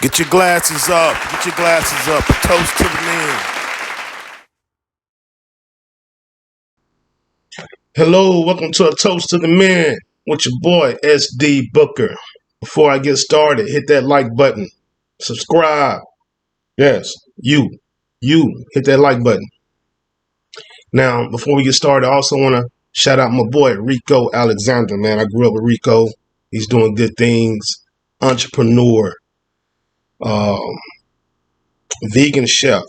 Get your glasses up. Get your glasses up. A toast to the men. Hello, welcome to A Toast to the Men with your boy SD Booker. Before I get started, hit that like button. Subscribe. Yes, you hit that like button. Now, before we get started, I also want to shout out my boy Rico Alexander, man. I grew up with Rico. He's doing good things. Entrepreneur, vegan chef,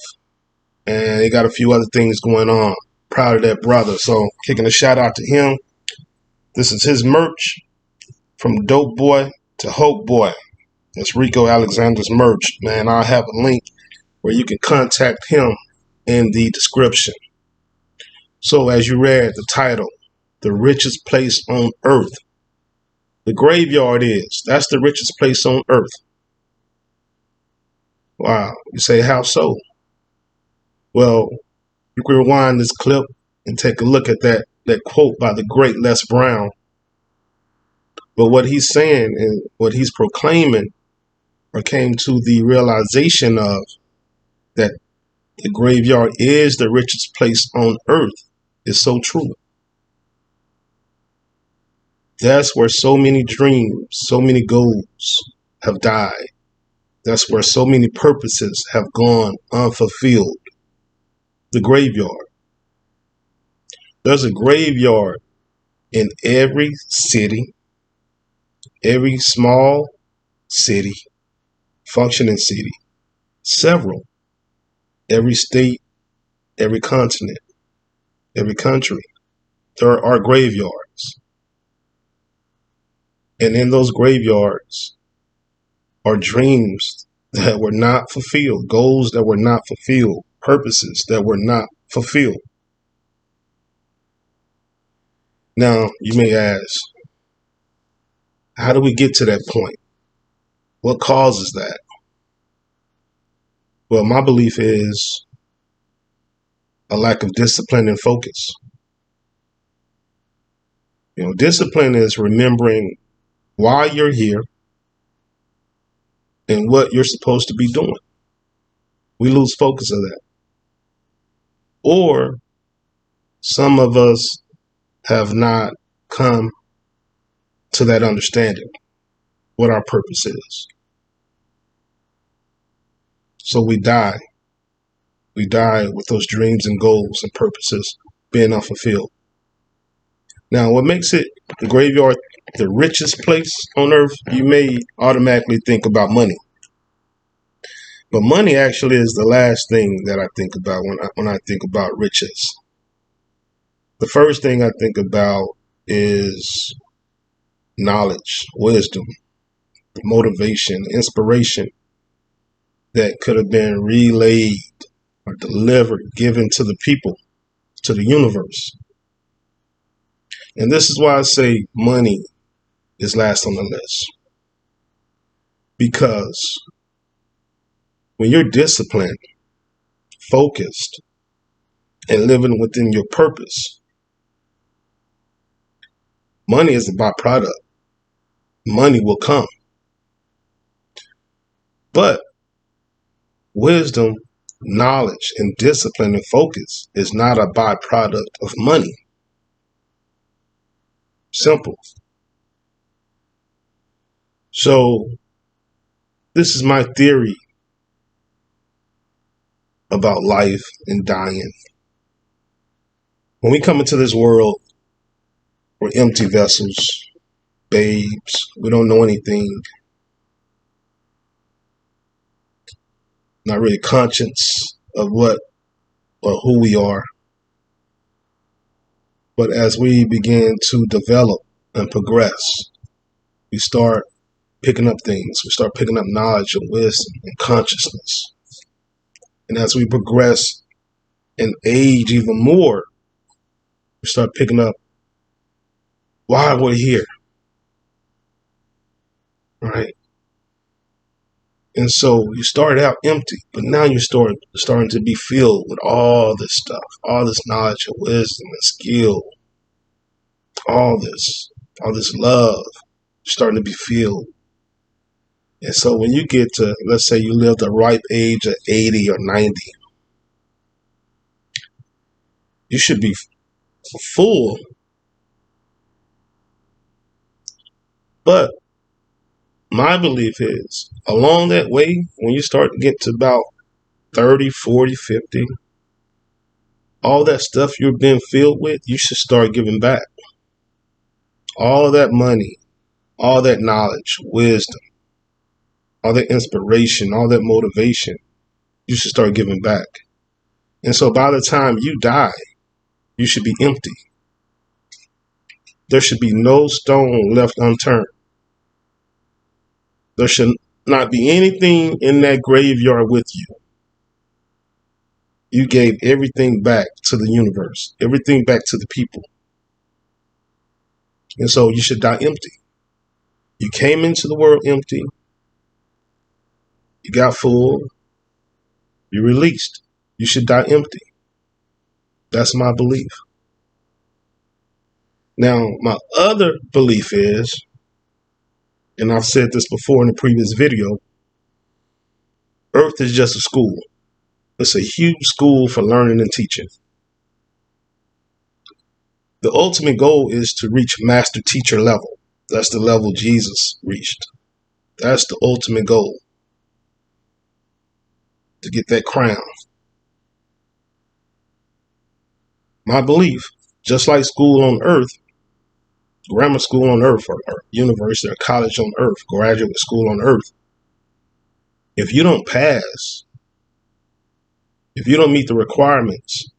and he got a few other things going on. Proud of that brother. So kicking a shout out to him. This is his merch, from Dope Boy to Hope Boy. That's Rico Alexander's merch, man. I'll have a link where you can contact him in the description. So as you read the title, the richest place on earth. The graveyard is. That's the richest place on earth. Wow. You say, how so? Well, you can rewind this clip and take a look at that quote by the great Les Brown. But what he's saying and what he's proclaiming, or came to the realization of, that the graveyard is the richest place on earth, is so true. That's where so many dreams, so many goals have died. That's where so many purposes have gone unfulfilled. The graveyard. There's a graveyard in every city, every small city, functioning city, several, every state, every continent, every country. There are graveyards. And in those graveyards are dreams that were not fulfilled, goals that were not fulfilled, purposes that were not fulfilled. Now, you may ask, how do we get to that point? What causes that? Well, my belief is a lack of discipline and focus. Discipline is remembering why you're here and what you're supposed to be doing. We lose focus of that. Or some of us have not come to that understanding, what our purpose is. So we die. We die with those dreams and goals and purposes being unfulfilled. Now, what makes it the graveyard the richest place on earth, you may automatically think about money. But money actually is the last thing that I think about when I think about riches. The first thing I think about is knowledge, wisdom, motivation, inspiration that could have been relayed or delivered, given to the people, to the universe. And this is why I say money is last on the list. Because when you're disciplined, focused, and living within your purpose, money is a byproduct. Money will come. But wisdom, knowledge, and discipline and focus is not a byproduct of money. Simple. So this is my theory about life and dying. When we come into this world, we're empty vessels, babes. We don't know anything. Not really conscious of what or who we are. But as we begin to develop and progress, we start picking up things. We start picking up knowledge and wisdom and consciousness. And as we progress and age even more, we start picking up why we're here. Right? And so you start out empty, but now you're starting to be filled with all this stuff, all this knowledge and wisdom and skill, all this love, starting to be filled. And so when you get to, let's say you live the ripe age of 80 or 90, you should be full. But my belief is along that way, when you start to get to about 30, 40, 50, all that stuff you've been filled with, you should start giving back. All that money, all that knowledge, wisdom, all that inspiration, all that motivation, you should start giving back. And so by the time you die, you should be empty. There should be no stone left unturned. There should not be anything in that graveyard with you. You gave everything back to the universe, everything back to the people. And so you should die empty. You came into the world empty. You got full. You released. You should die empty. That's my belief. Now, my other belief is, and I've said this before in a previous video, Earth is just a school. It's a huge school for learning and teaching. The ultimate goal is to reach master teacher level. That's the level Jesus reached. That's the ultimate goal. To get that crown. My belief, just like school on earth, grammar school on earth, or university or college on earth, graduate school on earth, if you don't pass, if you don't meet the requirements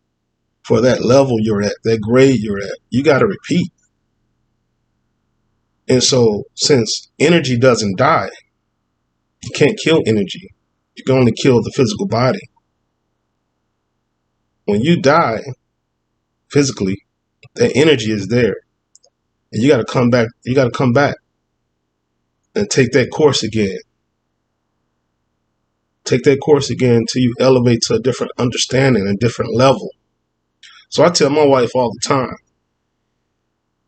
for that level you're at, that grade you're at, you got to repeat. And so since energy doesn't die, you can't kill energy. You can only kill the physical body. When you die physically, that energy is there. And you got to come back. You got to come back and take that course again. Take that course again until you elevate to a different understanding, a different level. So I tell my wife all the time,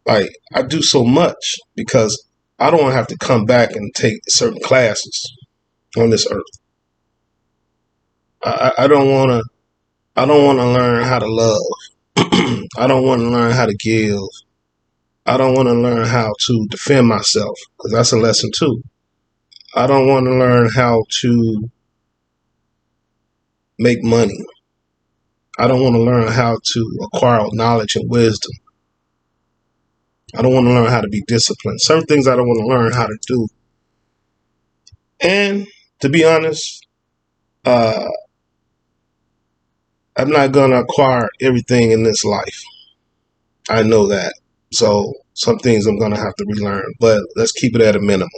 like, I do so much because I don't want to have to come back and take certain classes on this earth. I don't want to. I don't want to learn how to love. I don't want to learn how to give. I don't want to learn how to defend myself, because that's a lesson too. I don't want to learn how to make money. I don't want to learn how to acquire knowledge and wisdom. I don't want to learn how to be disciplined. Certain things I don't want to learn how to do. And to be honest, I'm not going to acquire everything in this life. I know that. So some things I'm going to have to relearn, but let's keep it at a minimum.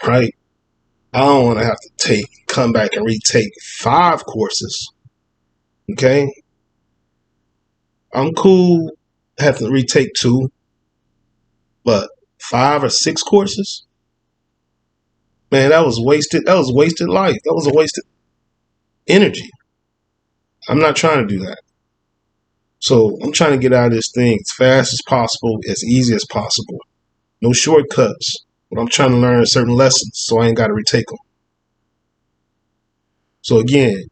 Right? I don't want to have to come back and retake 5 courses. Okay? I'm cool having to retake 2, but 5 or 6 courses? Man, that was wasted. That was wasted life. That was a wasted energy. I'm not trying to do that. So I'm trying to get out of this thing as fast as possible, as easy as possible. No shortcuts. But I'm trying to learn certain lessons so I ain't got to retake them. So again,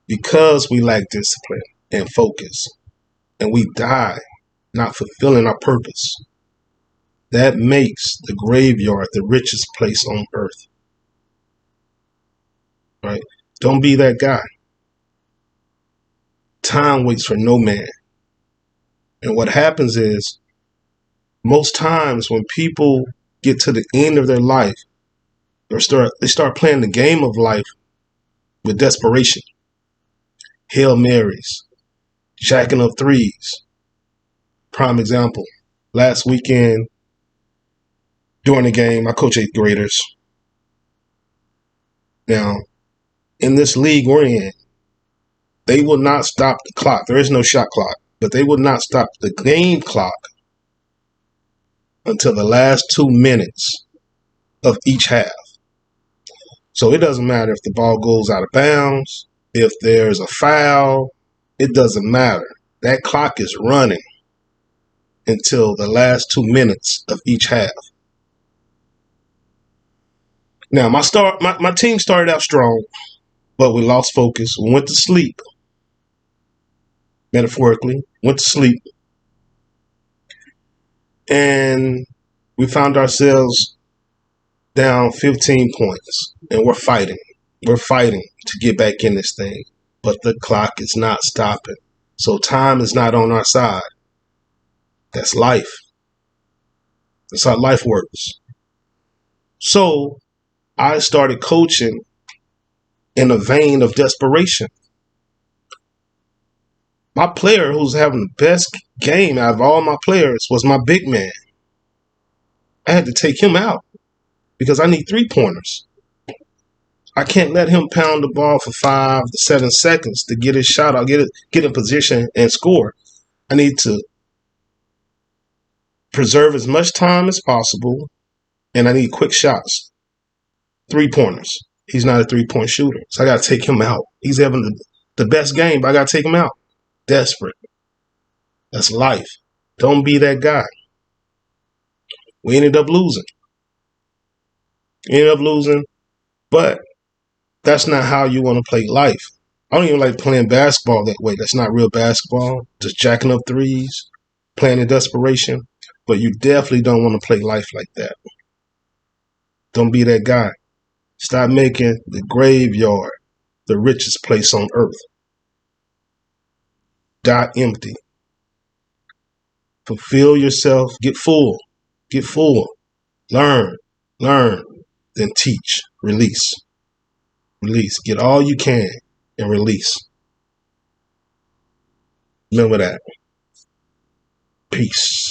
because we lack discipline and focus, and we die not fulfilling our purpose, that makes the graveyard the richest place on earth. Right? Don't be that guy. Time waits for no man. And what happens is, most times when people get to the end of their life, they start playing the game of life with desperation. Hail Marys, jacking up threes. Prime example, last weekend during the game, I coach 8th graders. Now, in this league we're in, they will not stop the clock. There is no shot clock, but they will not stop the game clock until the last 2 minutes of each half. So it doesn't matter if the ball goes out of bounds, if there's a foul, it doesn't matter. That clock is running until the last 2 minutes of each half. Now, my team started out strong, but we lost focus. We went to sleep, metaphorically, went to sleep, and we found ourselves down 15 points, and we're fighting. We're fighting to get back in this thing, but the clock is not stopping. So time is not on our side. That's life. That's how life works. So I started coaching in a vein of desperation. My player who's having the best game out of all my players was my big man. I had to take him out because I need 3-pointers. I can't let him pound the ball for 5 to 7 seconds to get his shot. I'll get in position and score. I need to preserve as much time as possible, and I need quick shots. 3-pointers. He's not a 3-point shooter, so I got to take him out. He's having the best game, but I got to take him out. Desperate. That's life. Don't be that guy. We ended up losing. But that's not how you want to play life. I don't even like playing basketball that way. That's not real basketball. Just jacking up threes, playing in desperation. But you definitely don't want to play life like that. Don't be that guy. Stop making the graveyard the richest place on earth. Die empty. Fulfill yourself. Get full. Get full. Learn. Then teach. Release. Get all you can and release. Remember that. Peace.